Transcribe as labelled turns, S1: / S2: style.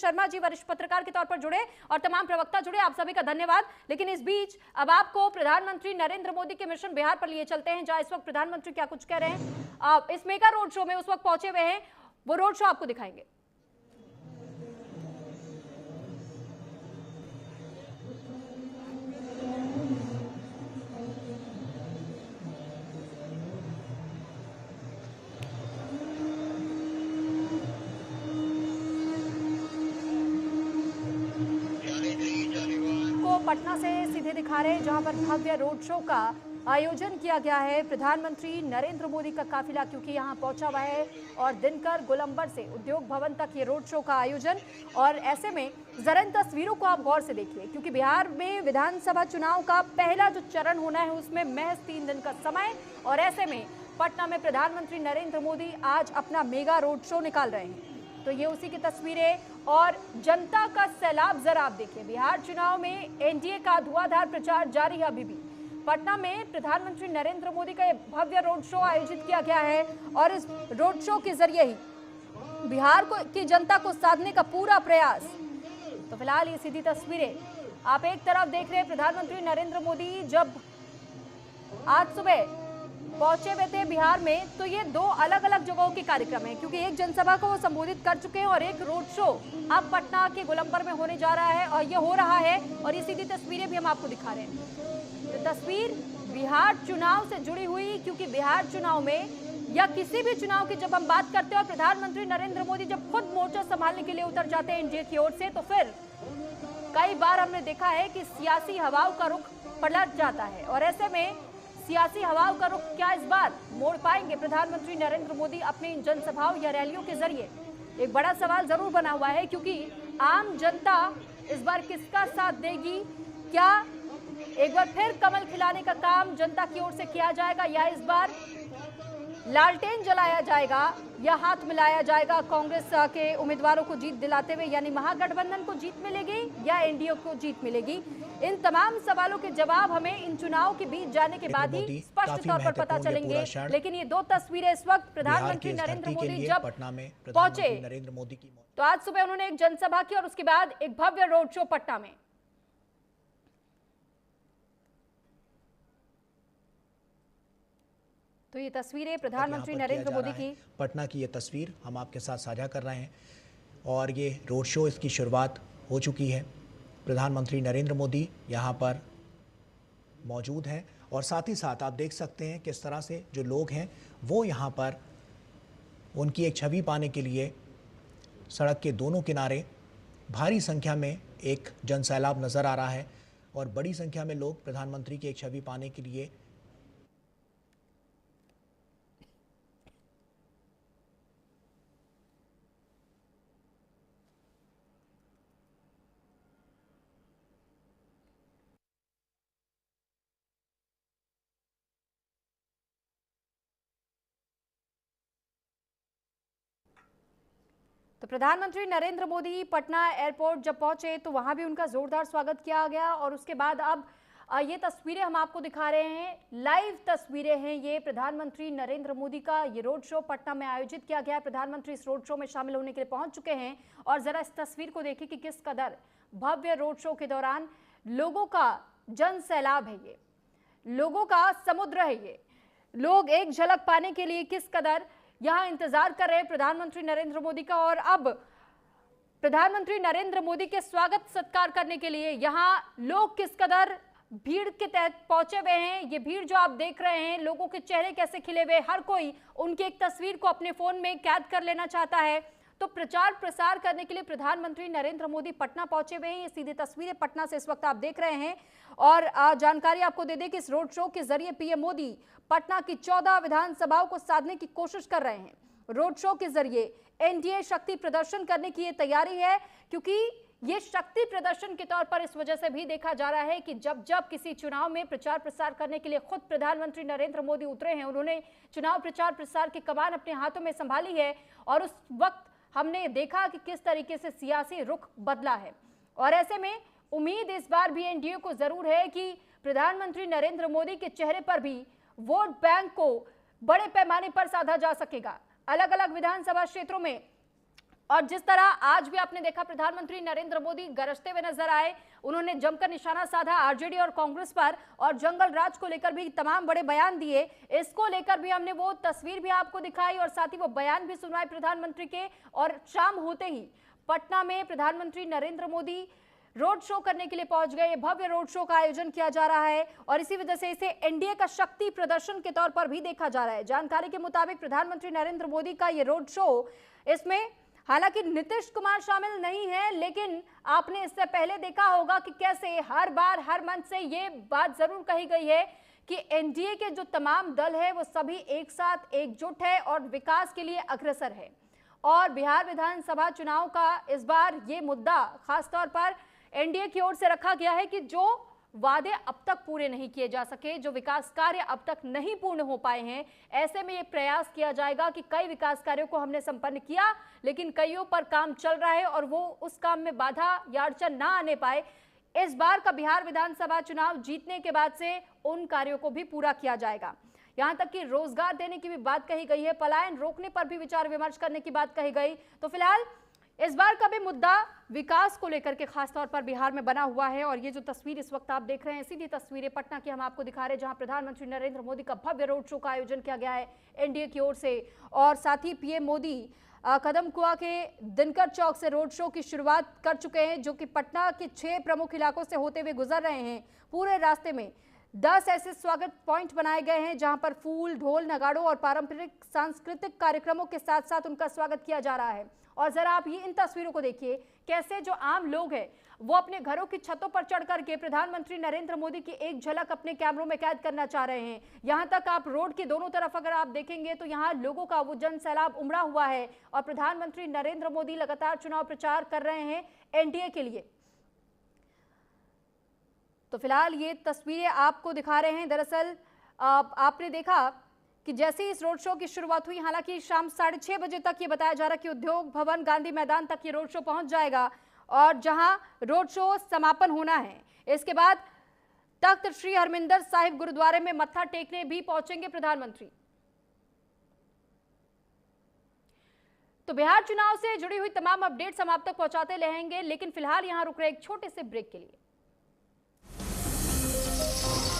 S1: शर्मा जी वरिष्ठ पत्रकार के तौर पर जुड़े और तमाम प्रवक्ता जुड़े, आप सभी का धन्यवाद। लेकिन इस बीच अब आपको प्रधानमंत्री नरेंद्र मोदी के मिशन बिहार पर लिए चलते हैं, जहां इस वक्त प्रधानमंत्री क्या कुछ कह रहे हैं। इस मेगा रोड शो में उस वक्त पहुंचे हुए हैं, वो रोड शो आपको दिखाएंगे। पटना से सीधे दिखा रहे हैं, जहां पर भव्य रोड शो का आयोजन किया गया है। प्रधानमंत्री नरेंद्र मोदी का काफिला क्योंकि यहां पहुंचा हुआ है और दिनकर गोलंबर से उद्योग भवन तक ये रोड शो का आयोजन। और ऐसे में जरा इन तस्वीरों को आप गौर से देखिए, क्योंकि बिहार में विधानसभा चुनाव का पहला जो चरण होना है उसमें महज 3 दिन का समय, और ऐसे में पटना में प्रधानमंत्री नरेंद्र मोदी आज अपना मेगा रोड शो निकाल रहे हैं। तो ये उसी की तस्वीरें और जनता का सैलाब जरा आप देखिए। बिहार चुनाव में एनडीए का धुआंधार प्रचार जारी है। अभी भी पटना में प्रधानमंत्री नरेंद्र मोदी का भव्य रोड शो आयोजित किया गया है और इस रोड शो के जरिए ही बिहार की जनता को साधने का पूरा प्रयास। तो फिलहाल ये सीधी तस्वीरें आप एक तरफ देख रहे हैं। प्रधानमंत्री नरेंद्र मोदी जब आज सुबह पहुंचे हुए थे बिहार में, तो ये 2 अलग अलग जगहों के कार्यक्रम है, क्योंकि एक जनसभा को वो संबोधित कर चुके हैं और एक रोड शो अब पटना के गोलंबर में होने जा रहा है और ये हो रहा है। और ये सीधी तस्वीरें भी हम आपको दिखा रहे हैं। तो तस्वीर बिहार चुनाव से जुड़ी हुई, क्योंकि बिहार चुनाव में या किसी भी चुनाव की जब हम बात करते हैं और प्रधानमंत्री नरेंद्र मोदी जब खुद मोर्चा संभालने के लिए उतर जाते हैं एनडीए की ओर से, तो फिर कई बार हमने देखा है कि सियासी हवाओं का रुख पलट जाता है। और ऐसे में सियासी हवाओं का रुख क्या इस बार मोड़ पाएंगे प्रधानमंत्री नरेंद्र मोदी अपनी इन जनसभाओं या रैलियों के जरिए? एक बड़ा सवाल जरूर बना हुआ है, क्योंकि आम जनता इस बार किसका साथ देगी? क्या एक बार फिर कमल खिलाने का काम जनता की ओर से किया जाएगा, या इस बार लालटेन जलाया जाएगा या हाथ मिलाया जाएगा कांग्रेस के उम्मीदवारों को जीत दिलाते हुए? यानी महागठबंधन को जीत मिलेगी या एनडीए को जीत मिलेगी? इन तमाम सवालों के जवाब हमें इन चुनाव के बीच जाने के बाद ही स्पष्ट तौर पर पता चलेंगे। लेकिन ये 2 तस्वीरें इस वक्त प्रधानमंत्री नरेंद्र मोदी जब
S2: पटना में
S1: पहुंचे,
S2: नरेंद्र मोदी की
S1: तो आज सुबह उन्होंने एक जनसभा की और उसके बाद एक भव्य रोड शो पटना में। तो ये तस्वीरें प्रधानमंत्री नरेंद्र मोदी की,
S2: पटना की ये तस्वीर हम आपके साथ साझा कर रहे हैं। और ये रोड शो, इसकी शुरुआत हो चुकी है। प्रधानमंत्री नरेंद्र मोदी यहाँ पर मौजूद हैं और साथ ही साथ आप देख सकते हैं किस तरह से जो लोग हैं वो यहाँ पर उनकी एक छवि पाने के लिए सड़क के दोनों किनारे भारी संख्या में एक जनसैलाब नज़र आ रहा है और बड़ी संख्या में लोग प्रधानमंत्री की एक छवि पाने के लिए
S1: तो प्रधानमंत्री नरेंद्र मोदी पटना एयरपोर्ट जब पहुंचे तो वहां भी उनका जोरदार स्वागत किया गया। और उसके बाद अब ये तस्वीरें हम आपको दिखा रहे हैं, लाइव तस्वीरें हैं ये प्रधानमंत्री नरेंद्र मोदी का। ये रोड शो पटना में आयोजित किया गया है। प्रधानमंत्री इस रोड शो में शामिल होने के लिए पहुंच चुके हैं और जरा इस तस्वीर को देखिए कि किस कदर भव्य रोड शो के दौरान लोगों का जन सैलाब है, ये लोगों का समुद्र है। ये लोग एक झलक पाने के लिए किस कदर यहां इंतजार कर रहे हैं प्रधानमंत्री नरेंद्र मोदी का। और अब प्रधानमंत्री नरेंद्र मोदी के स्वागत सत्कार करने के लिए यहां लोग किस कदर भीड़ के तहत पहुंचे हुए हैं। ये भीड़ जो आप देख रहे हैं, लोगों के चेहरे कैसे खिले हुए, हर कोई उनकी एक तस्वीर को अपने फोन में कैद कर लेना चाहता है। तो प्रचार प्रसार करने के लिए प्रधानमंत्री नरेंद्र मोदी पटना पहुंचे हुए हैं। ये सीधी तस्वीरें पटना से इस वक्त आप देख रहे हैं। और जानकारी आपको दे दें कि इस रोड शो के जरिए पीएम मोदी पटना की 14 विधानसभाओं को साधने की कोशिश कर रहे हैं। रोड शो के जरिए एनडीए शक्ति प्रदर्शन करने की ये तैयारी है, क्योंकि ये शक्ति प्रदर्शन के तौर पर इस वजह से भी देखा जा रहा है कि जब जब किसी चुनाव में प्रचार प्रसार करने के लिए खुद प्रधानमंत्री नरेंद्र मोदी उतरे हैं, उन्होंने चुनाव प्रचार प्रसार की कमान अपने हाथों में संभाली है और उस वक्त हमने देखा कि किस तरीके से सियासी रुख बदला है। और ऐसे में उम्मीद इस बार भी एनडीए को जरूर है कि प्रधानमंत्री नरेंद्र मोदी के चेहरे पर भी वोट बैंक को बड़े पैमाने पर साधा जा सकेगा। अलग अलग विधानसभा क्षेत्रों में और जिस तरह आज भी आपने देखा प्रधानमंत्री नरेंद्र मोदी गरजते हुए नजर आए, उन्होंने जमकर निशाना साधा आरजेडी और कांग्रेस पर और जंगल राज को लेकर भी तमाम बड़े बयान दिए। इसको लेकर भी हमने वो तस्वीर भी आपको दिखाई और साथ ही वो बयान भी सुनवाए प्रधानमंत्री के। और शाम होते ही पटना में प्रधानमंत्री नरेंद्र मोदी रोड शो करने के लिए पहुंच गए। भव्य रोड शो का आयोजन किया जा रहा है और इसी वजह से इसे एनडीए का शक्ति प्रदर्शन के तौर पर भी देखा जा रहा है। जानकारी के मुताबिक प्रधानमंत्री नरेंद्र मोदी का ये रोड शो, इसमें हालांकि नीतीश कुमार शामिल नहीं है, लेकिन आपने इससे पहले देखा होगा कि कैसे हर बार हर मंच से ये बात जरूर कही गई है कि एनडीए के जो तमाम दल है वो सभी एक साथ एकजुट है और विकास के लिए अग्रसर है। और बिहार विधानसभा चुनाव का इस बार ये मुद्दा खासतौर पर एनडीए की ओर से रखा गया है कि जो वादे अब तक पूरे नहीं किए जा सके, जो विकास कार्य अब तक नहीं पूर्ण हो पाए हैं, ऐसे में ये प्रयास किया जाएगा कि कई विकास कार्यों को हमने संपन्न किया लेकिन कईयों पर काम चल रहा है और वो उस काम में बाधा या अड़चन ना आने पाए। इस बार का बिहार विधानसभा चुनाव जीतने के बाद से उन कार्यों को भी पूरा किया जाएगा। यहां तक कि रोजगार देने की भी बात कही गई है, पलायन रोकने पर भी विचार विमर्श करने की बात कही गई। तो फिलहाल इस बार का भी मुद्दा विकास को लेकर के खास तौर पर बिहार में बना हुआ है। और ये जो तस्वीर इस वक्त आप देख रहे हैं, सीधी तस्वीरें पटना की हम आपको दिखा रहे हैं, जहां प्रधानमंत्री नरेंद्र मोदी का भव्य रोड शो का आयोजन किया गया है एनडीए की ओर से। और साथ ही पीएम मोदी कदमकुआ के दिनकर चौक से रोड शो की शुरुआत कर चुके हैं, जो कि पटना के 6 प्रमुख इलाकों से होते हुए गुजर रहे हैं। पूरे रास्ते में 10 ऐसे स्वागत पॉइंट बनाए गए हैं जहां पर फूल, ढोल, नगाड़ों और पारंपरिक सांस्कृतिक कार्यक्रमों के साथ साथ उनका स्वागत किया जा रहा है। और जरा आप ये इन तस्वीरों को देखिए, कैसे जो आम लोग हैं वो अपने घरों की छतों पर चढ़ करके प्रधानमंत्री नरेंद्र मोदी की एक झलक अपने कैमरों में कैद करना चाह रहे हैं। यहां तक आप रोड के दोनों तरफ अगर आप देखेंगे तो यहां लोगों का वो जन सैलाब उमड़ा हुआ है और प्रधानमंत्री नरेंद्र मोदी लगातार चुनाव प्रचार कर रहे हैं एनडीए के लिए। तो फिलहाल ये तस्वीरें आपको दिखा रहे हैं। दरअसल आपने देखा कि जैसे ही इस रोड शो की शुरुआत हुई, हालांकि शाम 6:30 बजे तक ये बताया जा रहा है कि उद्योग भवन, गांधी मैदान तक ये रोड शो पहुंच जाएगा और जहां रोड शो समापन होना है, इसके बाद तख्त श्री हरमिंदर साहिब गुरुद्वारे में मत्था टेकने भी पहुंचेंगे प्रधानमंत्री। तो बिहार चुनाव से जुड़ी हुई तमाम अपडेट्स हम आप तक पहुंचाते रहेंगे, लेकिन फिलहाल यहां रुक रहे एक छोटे से ब्रेक के लिए।